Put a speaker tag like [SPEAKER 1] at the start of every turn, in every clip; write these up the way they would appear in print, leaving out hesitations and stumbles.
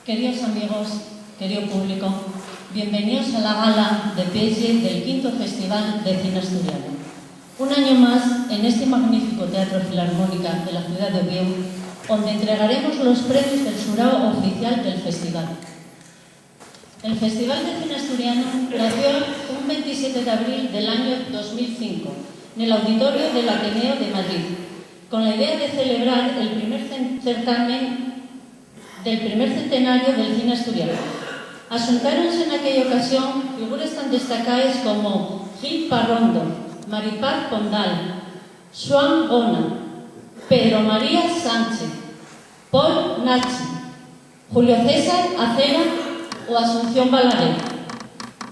[SPEAKER 1] Queridos amigos, querido público, bienvenidos a la gala de pie del quinto Festival de Cine Asturiano. Un año más en este magnífico Teatro Filarmónica de la ciudad de Oviedo, donde entregaremos los premios del jurado oficial del festival. El Festival de Cine Asturiano nació un 27 de abril del año 2005 en el auditorio del Ateneo de Madrid, con la idea de celebrar el primer certamen del primer centenario del cine asturiano. Asuntáronse en aquella ocasión figuras tan destacadas como Gil Parrondo, Maripaz Pondal, Xoán Ona, Pedro María Sánchez, Paul Nachi, Julio César Acera o Asunción Balaguer,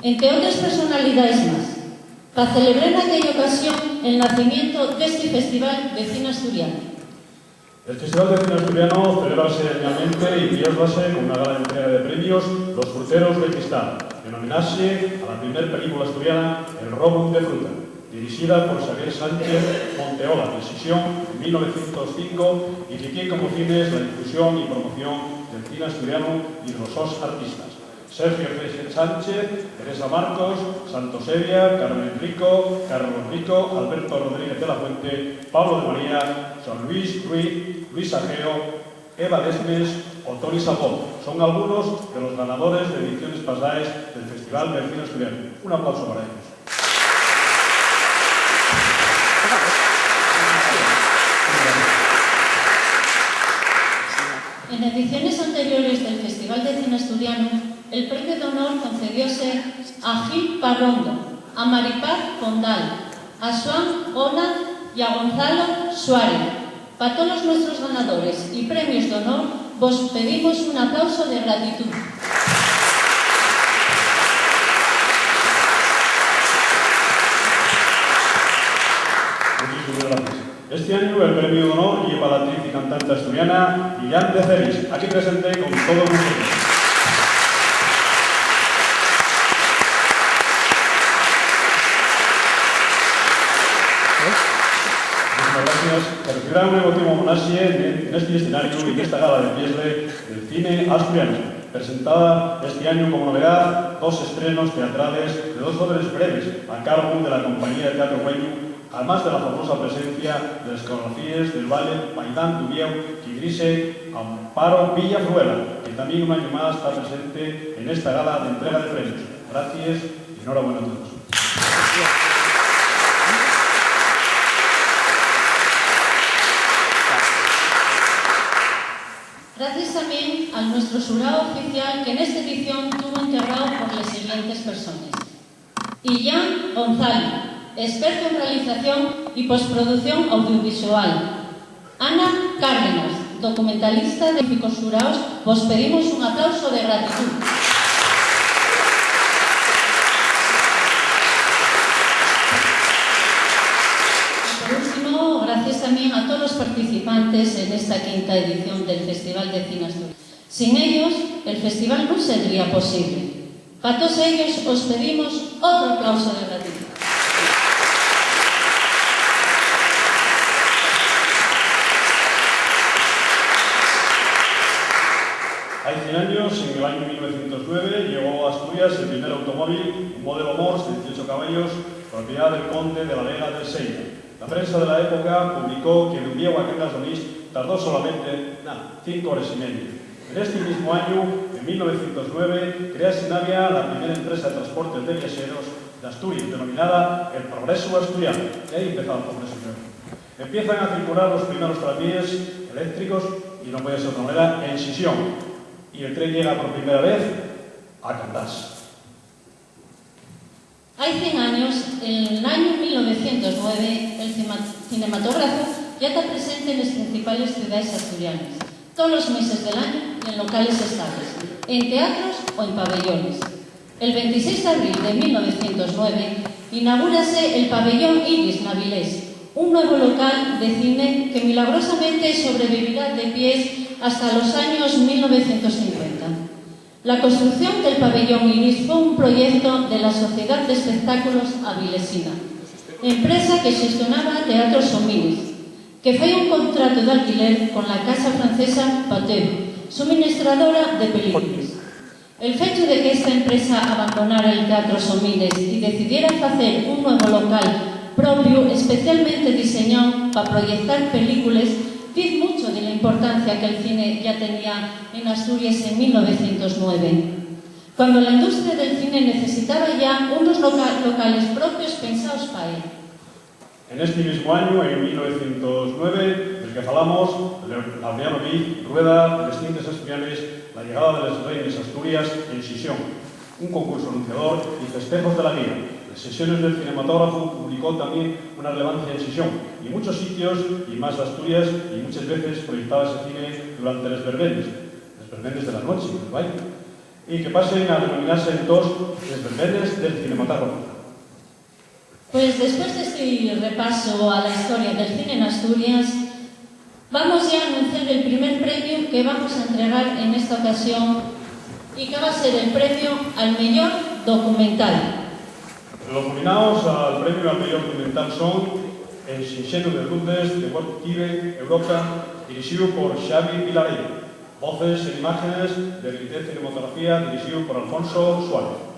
[SPEAKER 1] entre otras personalidades más, para celebrar en aquella ocasión el nacimiento de este Festival de Cine Asturiano.
[SPEAKER 2] El Festival de Cine Asturiano celebrase anualmente y diósbase con una gala de entrega de premios Los Fruteros de Cristal, en homenaje a la primera película asturiana El Robo de Fruta, dirigida por Xavier Sánchez Monteola, decisión en 1905, y que tiene como fines la difusión y promoción del cine asturiano y de los sus artistas. Sergio Sánchez, Teresa Marcos, Santos Evia, Carmen Rico, Carlos Rico, Alberto Rodríguez de la Fuente, Pablo de María, San Luis Ruiz, Luis Ageo, Eva Desmes o Toni Sapón. Son algunos de los ganadores de ediciones pasadas del Festival del Cine Asturiano. Un aplauso para ellos.
[SPEAKER 1] En ediciones anteriores del Festival de Cine Asturiano, el premio de honor concedióse a Gil Parrondo, a Maripaz Pondal, a Xoán Ona y a Gonzalo Suárez. Para todos nuestros ganadores y premios de honor, vos pedimos un aplauso de gratitud.
[SPEAKER 2] Muchísimas gracias. Este año el premio de honor lleva a la actriz y cantante asturiana Illán de Celis, aquí presente con todo el mundo. Que recibirá un emotivo homenaje en este escenario y en esta gala de piesle del cine asturiano, presentada este año como novedad dos estrenos teatrales de dos obras breves a cargo de la compañía de teatro Güeño, además de la famosa presencia de las coreografías del baile Paidán Dubieu que dirige Amparo Villafruela, que también un año más está presente en esta gala de entrega de premios. Gracias y enhorabuena a todos.
[SPEAKER 1] Gracias también a nuestro jurado oficial que en esta edición tuvo integrado por las siguientes personas. Illán González, experto en realización y postproducción audiovisual. Ana Cárdenas, documentalista de Ficos Jurados, vos pedimos un aplauso de gratitud. Gracias también a todos los participantes en esta quinta edición del Festival de Cine Asturiano. Sin ellos, el festival no sería posible. Para todos ellos os pedimos otro aplauso de gratitud.
[SPEAKER 2] Hay 100 años, en el año 1909, llegó a Asturias el primer automóvil, un modelo Mors de 18 caballos, propiedad del conde de la Vega del Sella. La prensa de la época publicó que de Oviedo a Cangas de Onís tardó solamente 5 horas y media. En este mismo año, en 1909, crease en Navia la primera empresa de transportes de viajeros de Asturias, denominada El Progreso Asturiano. Y ahí empezó el Progreso Asturiano. Empiezan a circular los primeros tranvías eléctricos y no puede ser de otra manera, en Sisión. Y el tren llega por primera vez a Candás.
[SPEAKER 1] Hay 100 años, en el año 1909, el cinematógrafo ya está presente en las principales ciudades asturianas, todos los meses del año y en locales estables, en teatros o en pabellones. El 26 de abril de 1909 inaugúrase el pabellón Iris Navilés, un nuevo local de cine que milagrosamente sobrevivirá de pies hasta los años 1950. La construcción del pabellón Iris fue un proyecto de la Sociedad de Espectáculos Avilesina, empresa que gestionaba Teatros Hominis, que fue un contrato de alquiler con la casa francesa Pathé, suministradora de películas. El fecho de que esta empresa abandonara el Teatro Somines y decidiera hacer un nuevo local propio, especialmente diseñado para proyectar películas, dice mucho de la importancia que el cine ya tenía en Asturias en 1909, cuando la industria del cine necesitaba ya unos locales propios pensados para él.
[SPEAKER 2] En este mismo año, en 1909, del que falamos, Laureano Viz rueda en las cintas asturianas La llegada de las reinas Asturias en Xisión, un concurso anunciador y festejos de la guía. Las sesiones del cinematógrafo publicó también una relevancia en Xisión y muchos sitios y más de Asturias, y muchas veces proyectaba ese cine durante las verbenes de la noche, del baile, y que pasen a denominarse entonces las verbenes del cinematógrafo.
[SPEAKER 1] Pues después de este repaso a la historia del cine en Asturias, vamos ya a anunciar el primer premio que vamos a entregar en esta ocasión y que va a ser el premio al mejor documental.
[SPEAKER 2] Los nominados al premio al mejor documental son El Xinxeno de Lourdes de Guartibe, Europa, dirigido por Xavi Pilarey. Voces e imágenes de Rite Cinematografía, dirigido por Alfonso Suárez.